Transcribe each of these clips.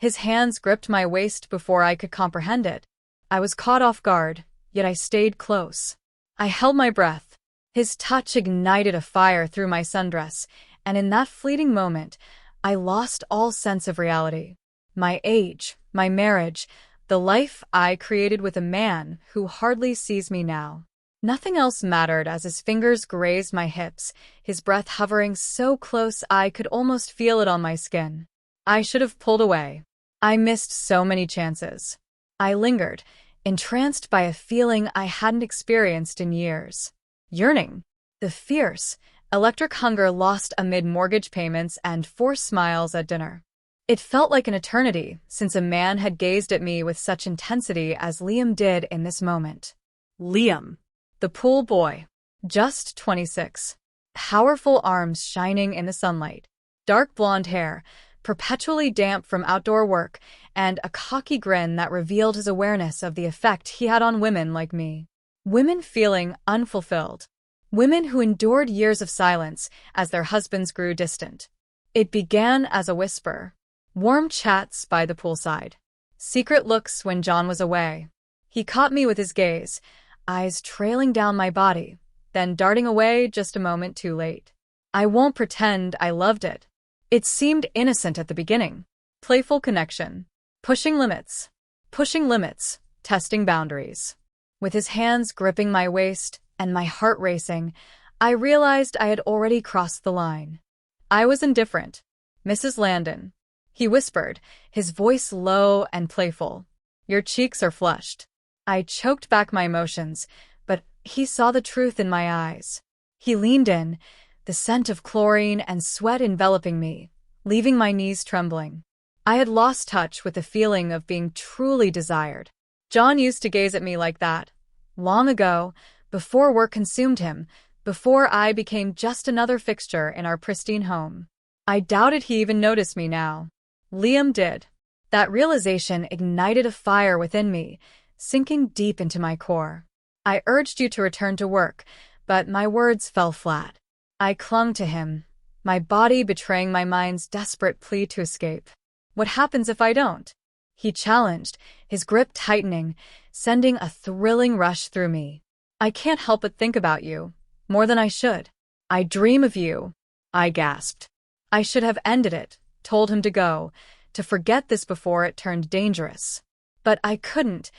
His hands gripped my waist before I could comprehend it. I was caught off guard, yet I stayed close. I held my breath. His touch ignited a fire through my sundress, and in that fleeting moment, I lost all sense of reality. My age, my marriage, the life I created with a man who hardly sees me now. Nothing else mattered as his fingers grazed my hips, his breath hovering so close I could almost feel it on my skin. I should have pulled away. I missed so many chances. I lingered, entranced by a feeling I hadn't experienced in years. Yearning. The fierce, electric hunger lost amid mortgage payments and forced smiles at dinner. It felt like an eternity since a man had gazed at me with such intensity as Liam did in this moment. Liam. The pool boy. Just 26. Powerful arms shining in the sunlight. Dark blonde hair, perpetually damp from outdoor work, and a cocky grin that revealed his awareness of the effect he had on women like me. Women feeling unfulfilled. Women who endured years of silence as their husbands grew distant. It began as a whisper. Warm chats by the poolside. Secret looks when John was away. He caught me with his gaze, eyes trailing down my body, then darting away just a moment too late. I won't pretend I loved it. It seemed innocent at the beginning. Playful connection. Pushing limits, testing boundaries. With his hands gripping my waist and my heart racing, I realized I had already crossed the line. I was indifferent. Mrs. Landon, he whispered, his voice low and playful. Your cheeks are flushed. I choked back my emotions, but he saw the truth in my eyes. He leaned in, the scent of chlorine and sweat enveloping me, leaving my knees trembling. I had lost touch with the feeling of being truly desired. John used to gaze at me like that. Long ago, before work consumed him, before I became just another fixture in our pristine home. I doubted he even noticed me now. Liam did. That realization ignited a fire within me, sinking deep into my core. I urged you to return to work, but my words fell flat. I clung to him, my body betraying my mind's desperate plea to escape. What happens if I don't? He challenged, his grip tightening, sending a thrilling rush through me. I can't help but think about you, more than I should. I dream of you, I gasped. I should have ended it, told him to go, to forget this before it turned dangerous. But I couldn't,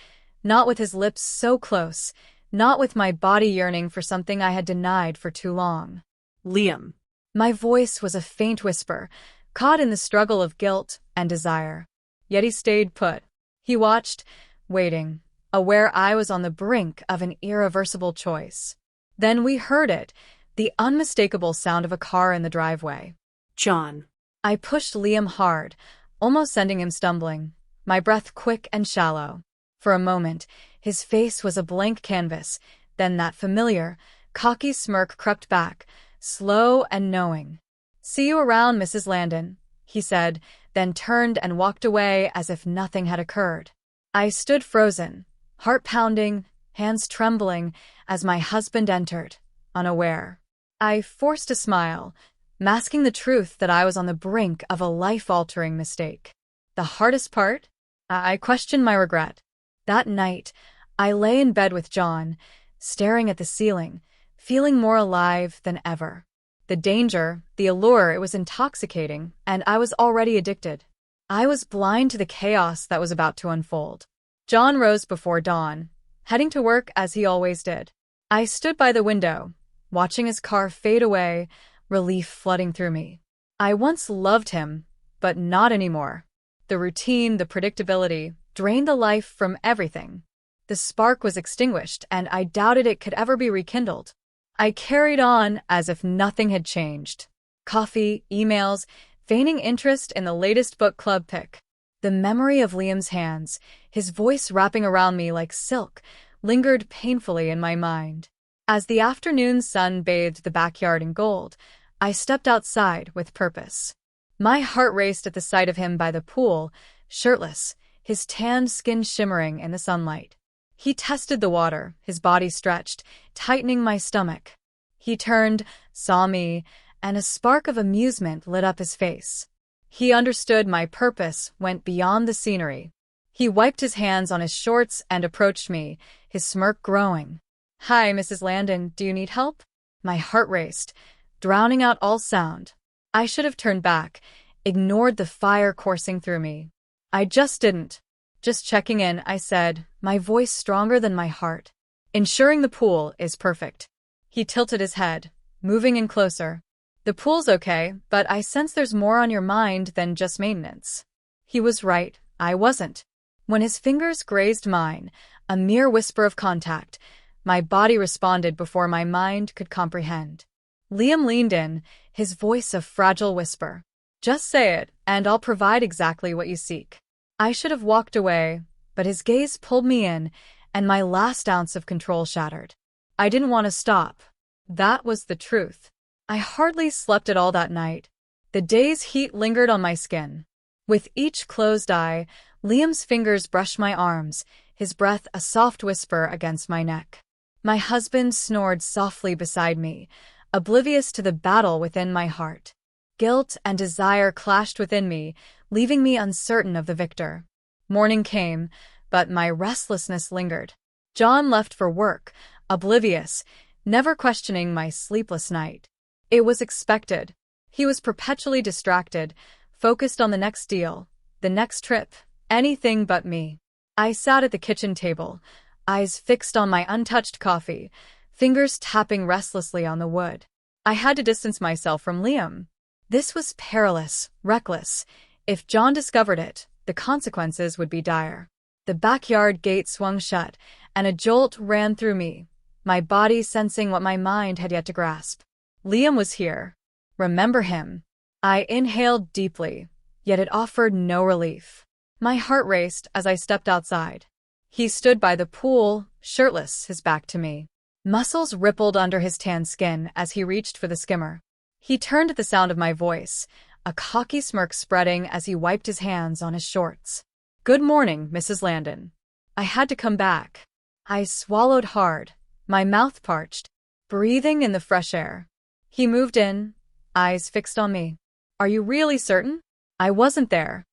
not with his lips so close, not with my body yearning for something I had denied for too long. Liam. My voice was a faint whisper, caught in the struggle of guilt and desire. Yet he stayed put. He watched, waiting, aware I was on the brink of an irreversible choice. Then we heard it, the unmistakable sound of a car in the driveway. John. I pushed Liam hard, almost sending him stumbling, my breath quick and shallow. For a moment, his face was a blank canvas, then that familiar, cocky smirk crept back, slow and knowing. See you around, Mrs. Landon, he said, then turned and walked away as if nothing had occurred. I stood frozen, heart pounding, hands trembling, as my husband entered, unaware. I forced a smile, masking the truth that I was on the brink of a life-altering mistake. The hardest part? I questioned my regret. That night, I lay in bed with John, staring at the ceiling, feeling more alive than ever. The danger, the allure, it was intoxicating, and I was already addicted. I was blind to the chaos that was about to unfold. John rose before dawn, heading to work as he always did. I stood by the window, watching his car fade away, relief flooding through me. I once loved him, but not anymore. The routine, the predictability, drained the life from everything. The spark was extinguished, and I doubted it could ever be rekindled. I carried on as if nothing had changed. Coffee, emails, feigning interest in the latest book club pick. The memory of Liam's hands, his voice wrapping around me like silk, lingered painfully in my mind. As the afternoon sun bathed the backyard in gold, I stepped outside with purpose. My heart raced at the sight of him by the pool, shirtless, his tanned skin shimmering in the sunlight. He tested the water, his body stretched, tightening my stomach. He turned, saw me, and a spark of amusement lit up his face. He understood my purpose went beyond the scenery. He wiped his hands on his shorts and approached me, his smirk growing. "Hi, Mrs. Landon, do you need help?" My heart raced, drowning out all sound. I should have turned back, ignored the fire coursing through me. I just didn't. "Just checking in," I said, my voice stronger than my heart. "Ensuring the pool is perfect." He tilted his head, moving in closer. "The pool's okay, but I sense there's more on your mind than just maintenance." He was right, I wasn't. When his fingers grazed mine, a mere whisper of contact, my body responded before my mind could comprehend. Liam leaned in, his voice a fragile whisper. "Just say it, and I'll provide exactly what you seek." I should have walked away, but his gaze pulled me in, and my last ounce of control shattered. I didn't want to stop. That was the truth. I hardly slept at all that night. The day's heat lingered on my skin. With each closed eye, Liam's fingers brushed my arms, his breath a soft whisper against my neck. My husband snored softly beside me, oblivious to the battle within my heart. Guilt and desire clashed within me, leaving me uncertain of the victor. Morning came, but my restlessness lingered. John left for work, oblivious, never questioning my sleepless night. It was expected. He was perpetually distracted, focused on the next deal, the next trip, anything but me. I sat at the kitchen table, eyes fixed on my untouched coffee, fingers tapping restlessly on the wood. I had to distance myself from Liam. This was perilous, reckless. If John discovered it, the consequences would be dire. The backyard gate swung shut, and a jolt ran through me, my body sensing what my mind had yet to grasp. Liam was here. Remember him. I inhaled deeply, yet it offered no relief. My heart raced as I stepped outside. He stood by the pool, shirtless, his back to me. Muscles rippled under his tan skin as he reached for the skimmer. He turned at the sound of my voice, a cocky smirk spreading as he wiped his hands on his shorts. "Good morning, Mrs. Landon." I had to come back. I swallowed hard, my mouth parched, breathing in the fresh air. He moved in, eyes fixed on me. "Are you really certain?" I wasn't there.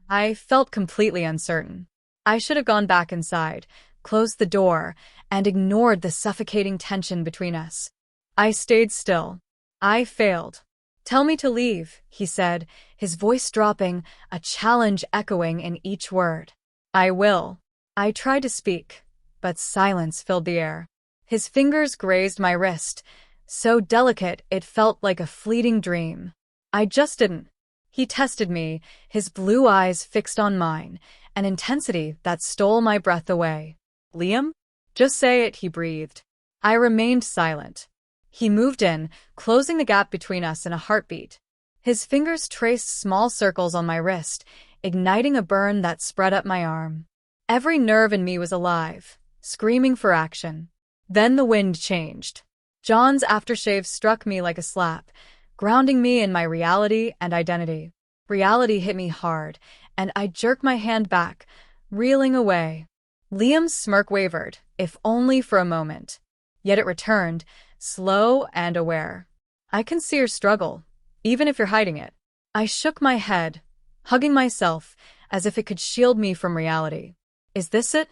I felt completely uncertain. I should have gone back inside, closed the door, and ignored the suffocating tension between us. I stayed still. I failed. "Tell me to leave," he said, his voice dropping, a challenge echoing in each word. "I will." I tried to speak, but silence filled the air. His fingers grazed my wrist, so delicate it felt like a fleeting dream. I just didn't. He tested me, his blue eyes fixed on mine, an intensity that stole my breath away. "Liam? Just say it," he breathed. I remained silent. He moved in, closing the gap between us in a heartbeat. His fingers traced small circles on my wrist, igniting a burn that spread up my arm. Every nerve in me was alive, screaming for action. Then the wind changed. John's aftershave struck me like a slap, grounding me in my reality and identity. Reality hit me hard, and I jerked my hand back, reeling away. Liam's smirk wavered, if only for a moment. Yet it returned, slow and aware. "I can see your struggle, even if you're hiding it." I shook my head, hugging myself as if it could shield me from reality. "Is this it?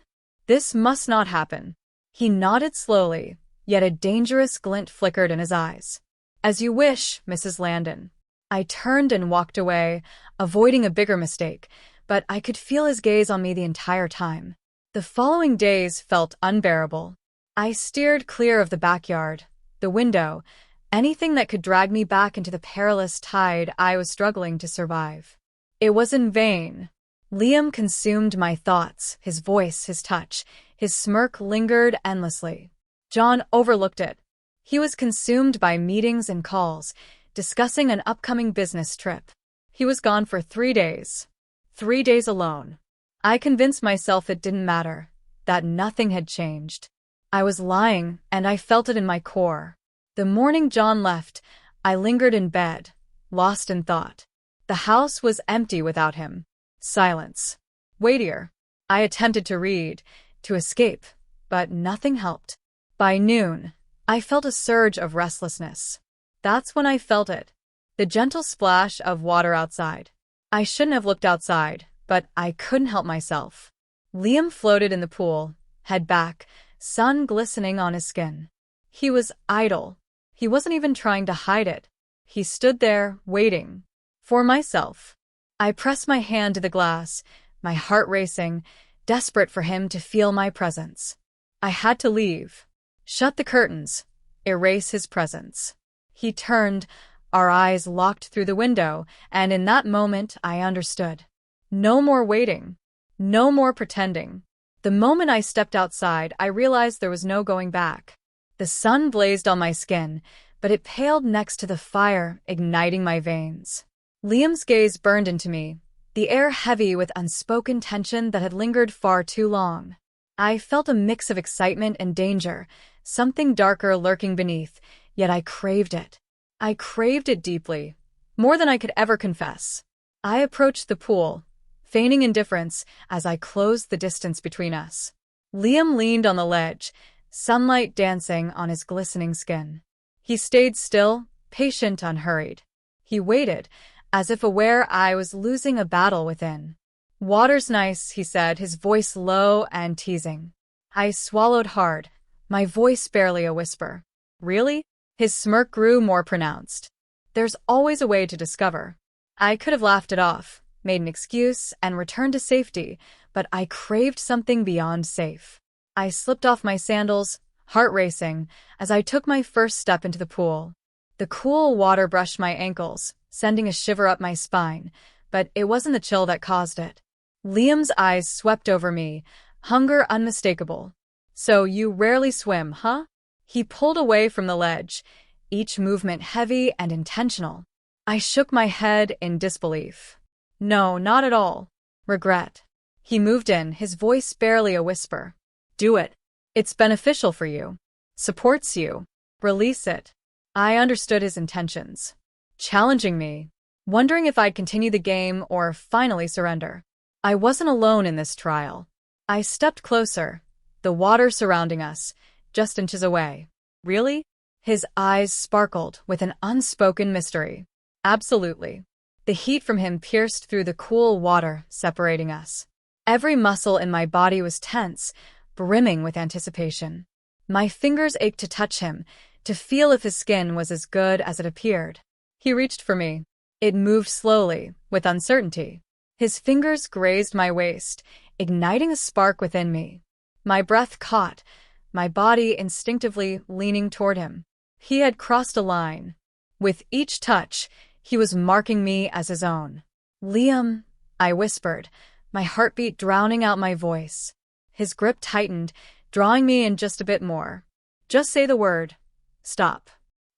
This must not happen." He nodded slowly, yet a dangerous glint flickered in his eyes. "As you wish, Mrs. Landon." I turned and walked away, avoiding a bigger mistake, but I could feel his gaze on me the entire time. The following days felt unbearable. I steered clear of the backyard, the window, anything that could drag me back into the perilous tide I was struggling to survive. It was in vain. Liam consumed my thoughts, his voice, his touch, his smirk lingered endlessly. John overlooked it. He was consumed by meetings and calls, discussing an upcoming business trip. He was gone for 3 days. 3 days alone. I convinced myself it didn't matter, that nothing had changed. I was lying, and I felt it in my core. The morning John left, I lingered in bed, lost in thought. The house was empty without him. Silence. Weightier. I attempted to read, to escape, but nothing helped. By noon, I felt a surge of restlessness. That's when I felt it. The gentle splash of water outside. I shouldn't have looked outside, but I couldn't help myself. Liam floated in the pool, head back, sun glistening on his skin. He was idle. He wasn't even trying to hide it. He stood there, waiting. For myself. I pressed my hand to the glass, my heart racing, desperate for him to feel my presence. I had to leave. Shut the curtains. Erase his presence. He turned, our eyes locked through the window, and in that moment I understood. No more waiting. No more pretending. The moment I stepped outside, I realized there was no going back. The sun blazed on my skin, but it paled next to the fire, igniting my veins. Liam's gaze burned into me, the air heavy with unspoken tension that had lingered far too long. I felt a mix of excitement and danger, something darker lurking beneath, yet I craved it. I craved it deeply, more than I could ever confess. I approached the pool, feigning indifference as I closed the distance between us. Liam leaned on the ledge, sunlight dancing on his glistening skin. He stayed still, patient, unhurried. He waited, as if aware I was losing a battle within. "Water's nice," he said, his voice low and teasing. I swallowed hard, my voice barely a whisper. "Really?" His smirk grew more pronounced. "There's always a way to discover." I could have laughed it off, made an excuse, and returned to safety, but I craved something beyond safe. I slipped off my sandals, heart racing, as I took my first step into the pool. The cool water brushed my ankles, sending a shiver up my spine, but it wasn't the chill that caused it. Liam's eyes swept over me, hunger unmistakable. "So you rarely swim, huh?" He pulled away from the ledge, each movement heavy and intentional. I shook my head in disbelief. "No, not at all. Regret." He moved in, his voice barely a whisper. "Do it. It's beneficial for you. Supports you. Release it." I understood his intentions. Challenging me. Wondering if I'd continue the game or finally surrender. I wasn't alone in this trial. I stepped closer, the water surrounding us, just inches away. "Really?" His eyes sparkled with an unspoken mystery. "Absolutely." The heat from him pierced through the cool water, separating us. Every muscle in my body was tense, brimming with anticipation. My fingers ached to touch him, to feel if his skin was as good as it appeared. He reached for me. It moved slowly, with uncertainty. His fingers grazed my waist, igniting a spark within me. My breath caught, my body instinctively leaning toward him. He had crossed a line. With each touch, he was marking me as his own. "Liam," I whispered, my heartbeat drowning out my voice. His grip tightened, drawing me in just a bit more. "Just say the word. Stop."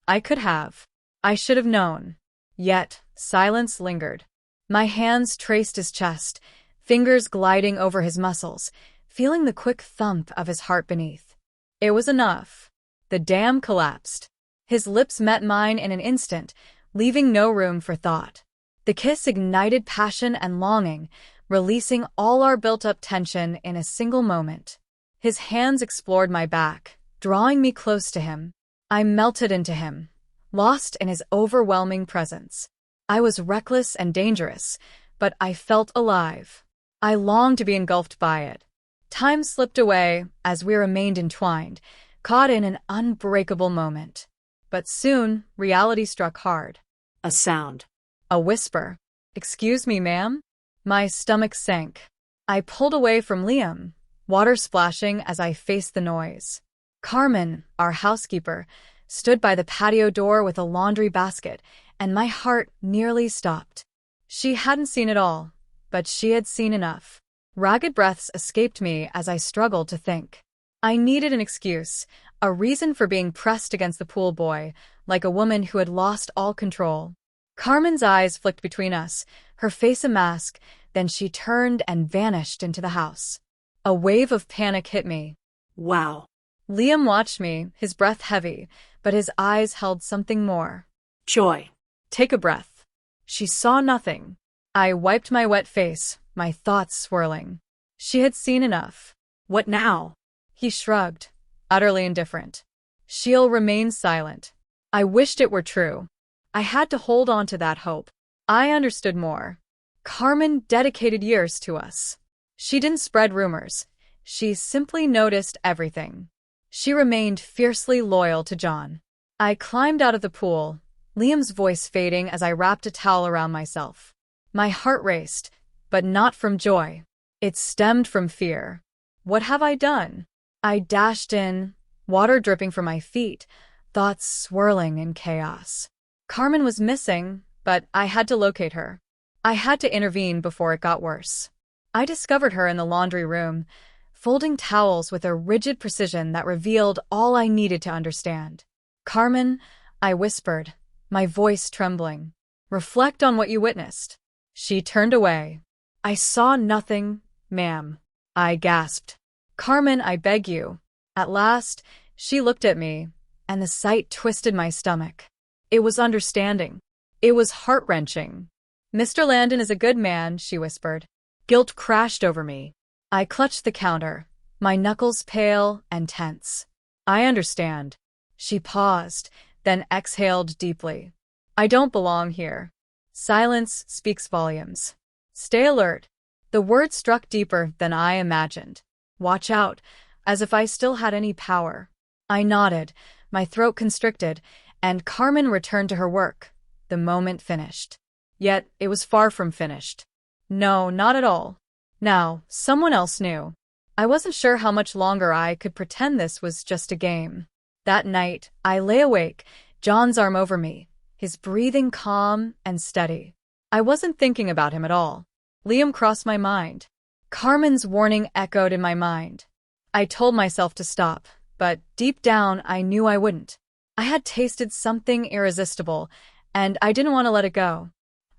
I could have. I should have known. Yet, silence lingered. My hands traced his chest, fingers gliding over his muscles, feeling the quick thump of his heart beneath. It was enough. The dam collapsed. His lips met mine in an instant, leaving no room for thought. The kiss ignited passion and longing, releasing all our built-up tension in a single moment. His hands explored my back, drawing me close to him. I melted into him, lost in his overwhelming presence. I was reckless and dangerous, but I felt alive. I longed to be engulfed by it. Time slipped away as we remained entwined, caught in an unbreakable moment. But soon, reality struck hard. A sound. A whisper. "Excuse me, ma'am?" My stomach sank. I pulled away from Liam, water splashing as I faced the noise. Carmen, our housekeeper, stood by the patio door with a laundry basket, and my heart nearly stopped. She hadn't seen it all, but she had seen enough. Ragged breaths escaped me as I struggled to think. I needed an excuse, a reason for being pressed against the pool boy, like a woman who had lost all control. Carmen's eyes flicked between us, her face a mask, then she turned and vanished into the house. A wave of panic hit me. Wow. Liam watched me, his breath heavy, but his eyes held something more. Joy. "Take a breath." She saw nothing. I wiped my wet face, my thoughts swirling. She had seen enough. What now? He shrugged, utterly indifferent. She'll remain silent. I wished it were true. I had to hold on to that hope. I understood more. Carmen dedicated years to us. She didn't spread rumors. She simply noticed everything. She remained fiercely loyal to John. I climbed out of the pool, Liam's voice fading as I wrapped a towel around myself. My heart raced, but not from joy. It stemmed from fear. What have I done? I dashed in, water dripping from my feet, thoughts swirling in chaos. Carmen was missing, but I had to locate her. I had to intervene before it got worse. I discovered her in the laundry room, folding towels with a rigid precision that revealed all I needed to understand. "Carmen," I whispered, my voice trembling. "Reflect on what you witnessed." She turned away. "I saw nothing, ma'am," I gasped. "Carmen, I beg you." At last, she looked at me, and the sight twisted my stomach. It was understanding. It was heart-wrenching. "Mr. Landon is a good man," she whispered. Guilt crashed over me. I clutched the counter, my knuckles pale and tense. "I understand." She paused, then exhaled deeply. "I don't belong here." Silence speaks volumes. "Stay alert." The words struck deeper than I imagined. "Watch out," as if I still had any power. I nodded, my throat constricted, and Carmen returned to her work. The moment finished. Yet it was far from finished. No, not at all. Now, someone else knew. I wasn't sure how much longer I could pretend this was just a game. That night, I lay awake, John's arm over me, his breathing calm and steady. I wasn't thinking about him at all. Liam crossed my mind. Carmen's warning echoed in my mind. I told myself to stop, but deep down I knew I wouldn't. I had tasted something irresistible, and I didn't want to let it go.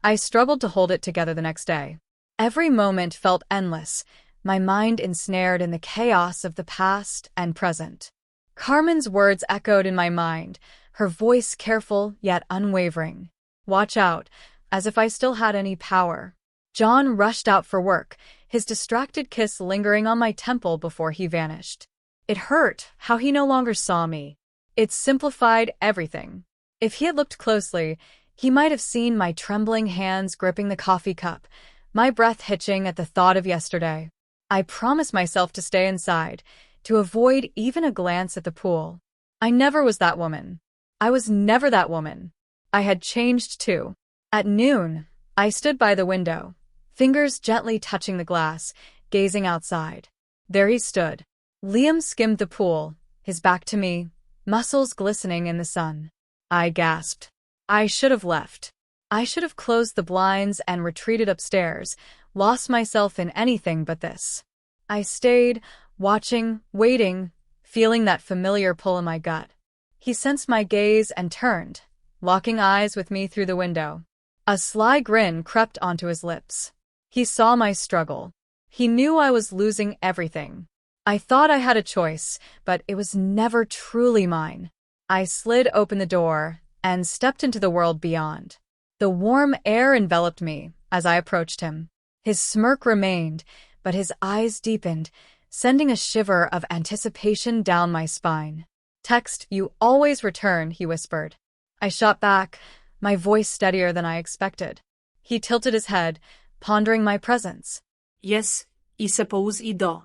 I struggled to hold it together the next day. Every moment felt endless, my mind ensnared in the chaos of the past and present. Carmen's words echoed in my mind, her voice careful yet unwavering. "Watch out," as if I still had any power. John rushed out for work, his distracted kiss lingering on my temple before he vanished. It hurt how he no longer saw me. It simplified everything. If he had looked closely, he might have seen my trembling hands gripping the coffee cup, my breath hitching at the thought of yesterday. I promised myself to stay inside, to avoid even a glance at the pool. I never was that woman. I was never that woman. I had changed too. At noon, I stood by the window, fingers gently touching the glass, gazing outside. There he stood. Liam skimmed the pool, his back to me, muscles glistening in the sun. I gasped. I should have left. I should have closed the blinds and retreated upstairs, lost myself in anything but this. I stayed, watching, waiting, feeling that familiar pull in my gut. He sensed my gaze and turned, locking eyes with me through the window. A sly grin crept onto his lips. He saw my struggle. He knew I was losing everything. I thought I had a choice, but it was never truly mine. I slid open the door and stepped into the world beyond. The warm air enveloped me as I approached him. His smirk remained, but his eyes deepened, sending a shiver of anticipation down my spine. "Text, you always return," he whispered. I shot back, my voice steadier than I expected. He tilted his head, pondering my presence. "Yes, I suppose I do."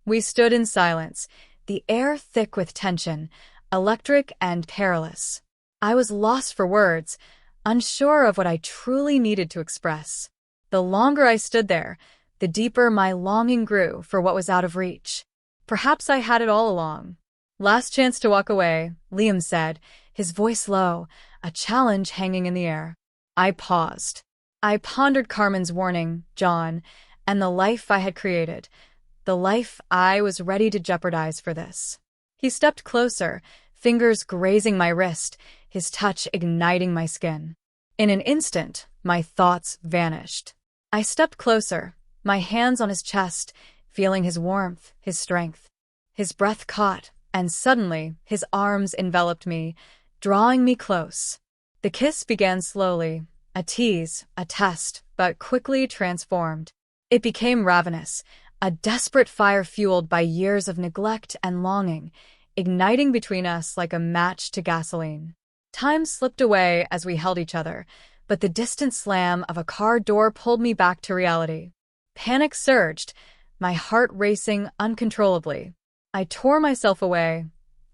We stood in silence, the air thick with tension, electric and perilous. I was lost for words, unsure of what I truly needed to express. The longer I stood there, the deeper my longing grew for what was out of reach. Perhaps I had it all along. "Last chance to walk away," Liam said, his voice low, a challenge hanging in the air. I paused. I pondered Carmen's warning, John, and the life I had created, the life I was ready to jeopardize for this. He stepped closer, fingers grazing my wrist, his touch igniting my skin. In an instant, my thoughts vanished. I stepped closer, my hands on his chest, feeling his warmth, his strength. His breath caught, and suddenly his arms enveloped me, drawing me close. The kiss began slowly, a tease, a test, but quickly transformed. It became ravenous, a desperate fire fueled by years of neglect and longing, igniting between us like a match to gasoline. Time slipped away as we held each other, but the distant slam of a car door pulled me back to reality. Panic surged, my heart racing uncontrollably. I tore myself away,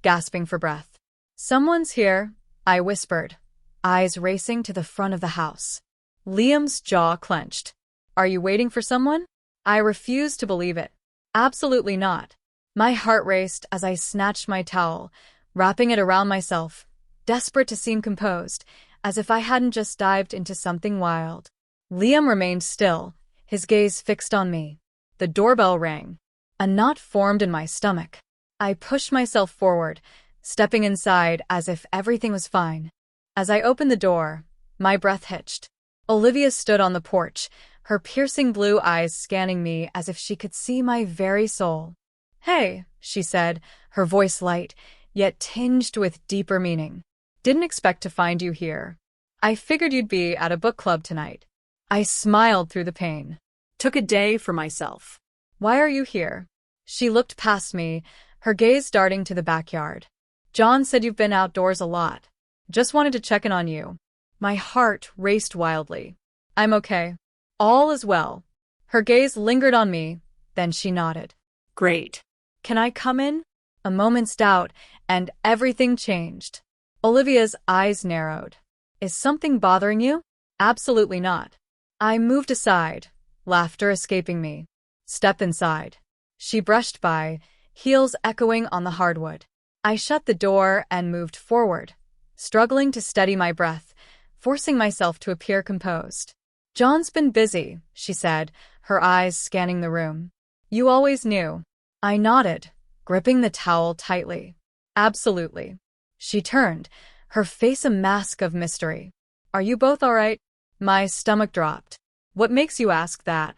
gasping for breath. "Someone's here," I whispered, eyes racing to the front of the house. Liam's jaw clenched. "Are you waiting for someone?" I refused to believe it. Absolutely not. My heart raced as I snatched my towel, wrapping it around myself, desperate to seem composed, as if I hadn't just dived into something wild. Liam remained still, his gaze fixed on me. The doorbell rang. A knot formed in my stomach. I pushed myself forward, stepping inside as if everything was fine. As I opened the door, my breath hitched. Olivia stood on the porch, her piercing blue eyes scanning me as if she could see my very soul. "Hey," she said, her voice light, yet tinged with deeper meaning. "Didn't expect to find you here. I figured you'd be at a book club tonight." I smiled through the pain. Took a day for myself. "Why are you here?" She looked past me, her gaze darting to the backyard. "John said you've been outdoors a lot. Just wanted to check in on you." My heart raced wildly. "I'm okay. All is well." Her gaze lingered on me, then she nodded. Great. "Can I come in?" A moment's doubt, and everything changed. Olivia's eyes narrowed. "Is something bothering you?" "Absolutely not." I moved aside, laughter escaping me. "Step inside." She brushed by, heels echoing on the hardwood. I shut the door and moved forward, struggling to steady my breath, forcing myself to appear composed. "John's been busy," she said, her eyes scanning the room. "You always knew." I nodded, gripping the towel tightly. "Absolutely." She turned, her face a mask of mystery. "Are you both all right?" My stomach dropped. "What makes you ask that?"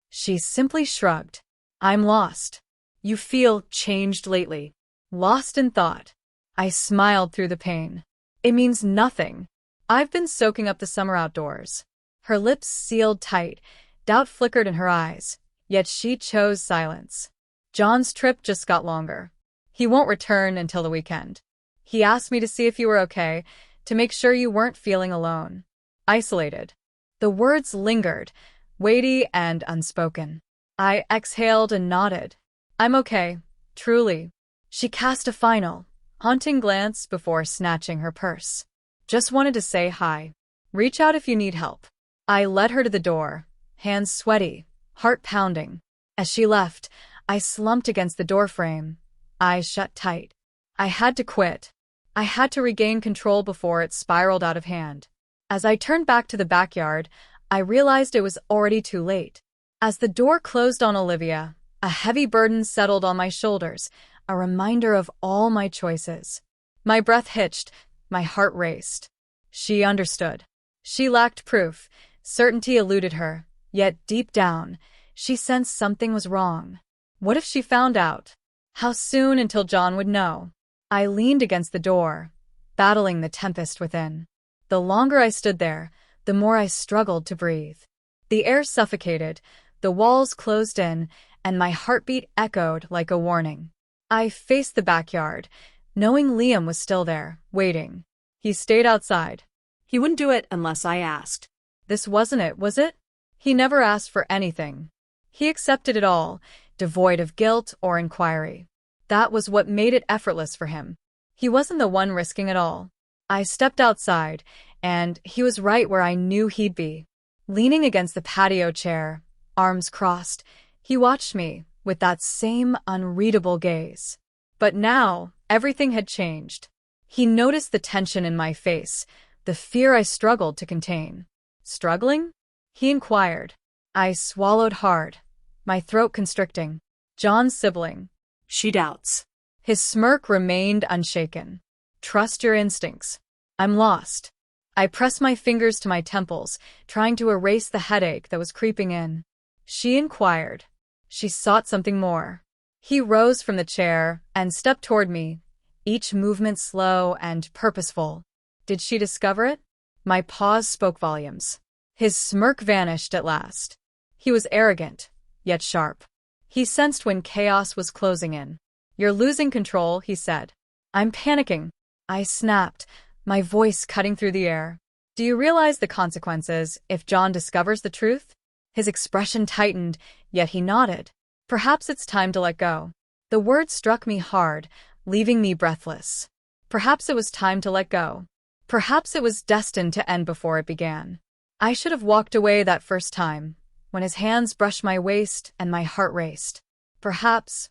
She simply shrugged. "I'm lost." "You feel changed lately." "Lost in thought." I smiled through the pain. "It means nothing. I've been soaking up the summer outdoors." Her lips sealed tight, doubt flickered in her eyes, yet she chose silence. "John's trip just got longer. He won't return until the weekend. He asked me to see if you were okay, to make sure you weren't feeling alone. Isolated." The words lingered, weighty and unspoken. I exhaled and nodded. "I'm okay, truly." She cast a final, haunting glance before snatching her purse. "Just wanted to say hi. Reach out if you need help." I led her to the door, hands sweaty, heart pounding. As she left, I slumped against the doorframe, eyes shut tight. I had to quit. I had to regain control before it spiraled out of hand. As I turned back to the backyard, I realized it was already too late. As the door closed on Olivia, a heavy burden settled on my shoulders, a reminder of all my choices. My breath hitched, my heart raced. She understood. She lacked proof. Certainty eluded her, yet deep down, she sensed something was wrong. What if she found out? How soon until John would know? I leaned against the door, battling the tempest within. The longer I stood there, the more I struggled to breathe. The air suffocated, the walls closed in, and my heartbeat echoed like a warning. I faced the backyard, knowing Liam was still there, waiting. He stayed outside. He wouldn't do it unless I asked. This wasn't it, was it? He never asked for anything. He accepted it all, devoid of guilt or inquiry. That was what made it effortless for him. He wasn't the one risking it all. I stepped outside, and he was right where I knew he'd be. Leaning against the patio chair, arms crossed, he watched me with that same unreadable gaze. But now, everything had changed. He noticed the tension in my face, the fear I struggled to contain. "Struggling?" he inquired. I swallowed hard, my throat constricting. "John's sibling." She doubts. His smirk remained unshaken. "Trust your instincts." "I'm lost." I pressed my fingers to my temples, trying to erase the headache that was creeping in. She inquired. She sought something more. He rose from the chair and stepped toward me, each movement slow and purposeful. Did she discover it? My pause spoke volumes. His smirk vanished at last. He was arrogant, yet sharp. He sensed when chaos was closing in. "You're losing control," he said. "I'm panicking." I snapped, my voice cutting through the air. Do you realize the consequences if John discovers the truth? His expression tightened, yet he nodded. Perhaps it's time to let go. The word struck me hard, leaving me breathless. Perhaps it was time to let go. Perhaps it was destined to end before it began. I should have walked away that first time, when his hands brushed my waist and my heart raced. Perhaps.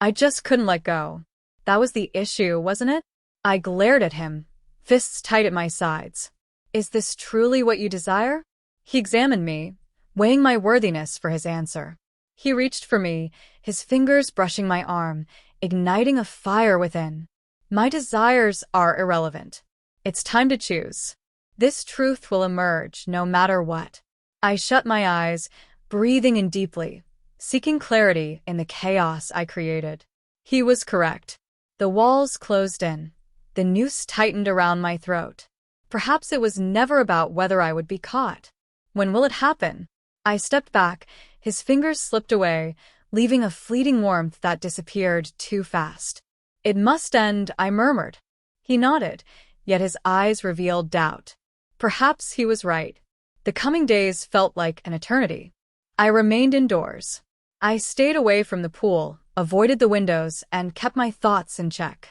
I just couldn't let go. That was the issue, wasn't it? I glared at him, fists tight at my sides. Is this truly what you desire? He examined me, weighing my worthiness for his answer. He reached for me, his fingers brushing my arm, igniting a fire within. My desires are irrelevant. It's time to choose. This truth will emerge no matter what. I shut my eyes, breathing in deeply, seeking clarity in the chaos I created. He was correct. The walls closed in. The noose tightened around my throat. Perhaps it was never about whether I would be caught. When will it happen? I stepped back, his fingers slipped away, leaving a fleeting warmth that disappeared too fast. It must end, I murmured. He nodded, yet his eyes revealed doubt. Perhaps he was right. The coming days felt like an eternity. I remained indoors. I stayed away from the pool, avoided the windows, and kept my thoughts in check.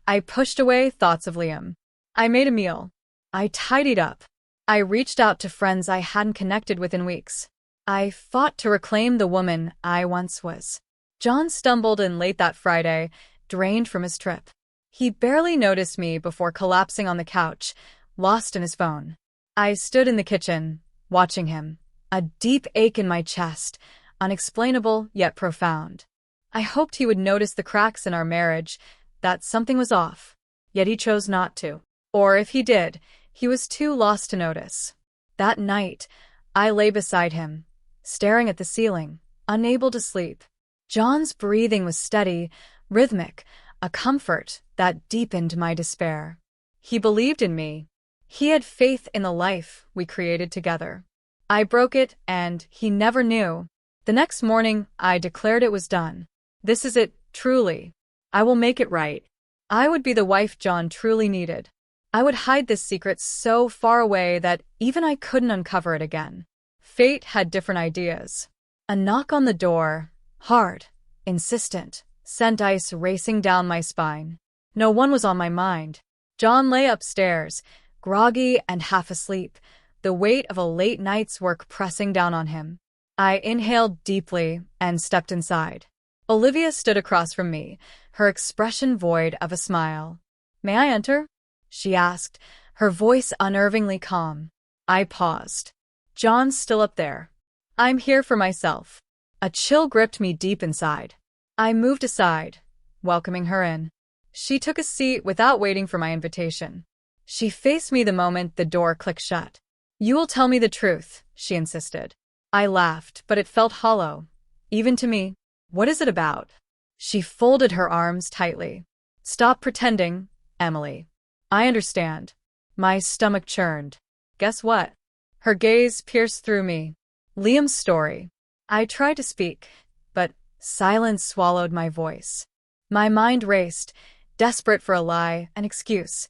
I pushed away thoughts of Liam. I made a meal. I tidied up. I reached out to friends I hadn't connected with in weeks. I fought to reclaim the woman I once was. John stumbled in late that Friday, drained from his trip. He barely noticed me before collapsing on the couch, lost in his phone. I stood in the kitchen, watching him, a deep ache in my chest, unexplainable yet profound. I hoped he would notice the cracks in our marriage, that something was off, yet he chose not to. Or if he did, he was too lost to notice. That night, I lay beside him, staring at the ceiling, unable to sleep. John's breathing was steady, rhythmic, a comfort that deepened my despair. He believed in me. He had faith in the life we created together. I broke it, and he never knew. The next morning, I declared it was done. This is it, truly. I will make it right. I would be the wife John truly needed. I would hide this secret so far away that even I couldn't uncover it again. Fate had different ideas. A knock on the door, hard, insistent, sent ice racing down my spine. No one was on my mind. John lay upstairs, groggy and half asleep, the weight of a late night's work pressing down on him. I inhaled deeply and stepped inside. Olivia stood across from me, her expression void of a smile. "May I enter?" she asked, her voice unnervingly calm. I paused. "John's still up there. I'm here for myself." A chill gripped me deep inside. I moved aside, welcoming her in. She took a seat without waiting for my invitation. She faced me the moment the door clicked shut. "You will tell me the truth," she insisted. I laughed, but it felt hollow, even to me. "What is it about?" She folded her arms tightly. "Stop pretending, Emily. I understand." My stomach churned. "Guess what?" Her gaze pierced through me. "Liam's story." I tried to speak, but silence swallowed my voice. My mind raced, desperate for a lie, an excuse,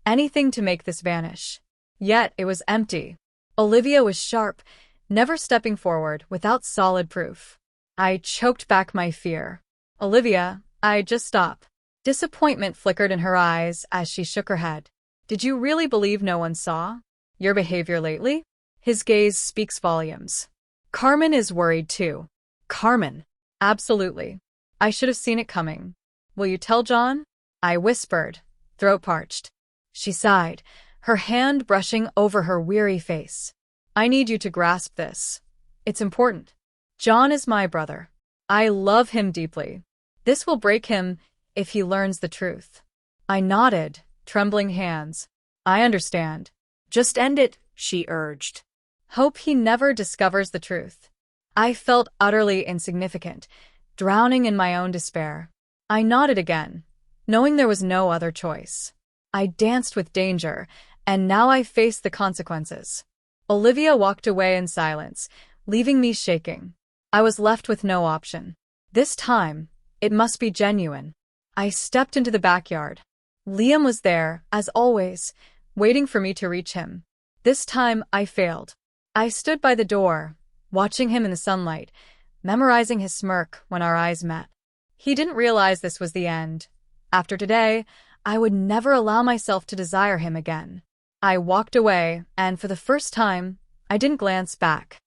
anything to make this vanish. Yet it was empty. Olivia was sharp, never stepping forward without solid proof. I choked back my fear. "Olivia, just stop." Disappointment flickered in her eyes as she shook her head. "Did you really believe no one saw? Your behavior lately?" His gaze speaks volumes. "Carmen is worried too." "Carmen?" "Absolutely. I should have seen it coming." "Will you tell John?" I whispered, throat parched. She sighed, her hand brushing over her weary face. "I need you to grasp this. It's important. John is my brother. I love him deeply. This will break him if he learns the truth." I nodded, trembling hands. "I understand." "Just end it," she urged. "Hope he never discovers the truth." I felt utterly insignificant, drowning in my own despair. I nodded again, knowing there was no other choice. I danced with danger, and now I faced the consequences. Olivia walked away in silence, leaving me shaking. I was left with no option. This time, it must be genuine. I stepped into the backyard. Liam was there, as always, waiting for me to reach him. This time, I failed. I stood by the door, watching him in the sunlight, memorizing his smirk when our eyes met. He didn't realize this was the end. After today, I would never allow myself to desire him again. I walked away, and for the first time, I didn't glance back.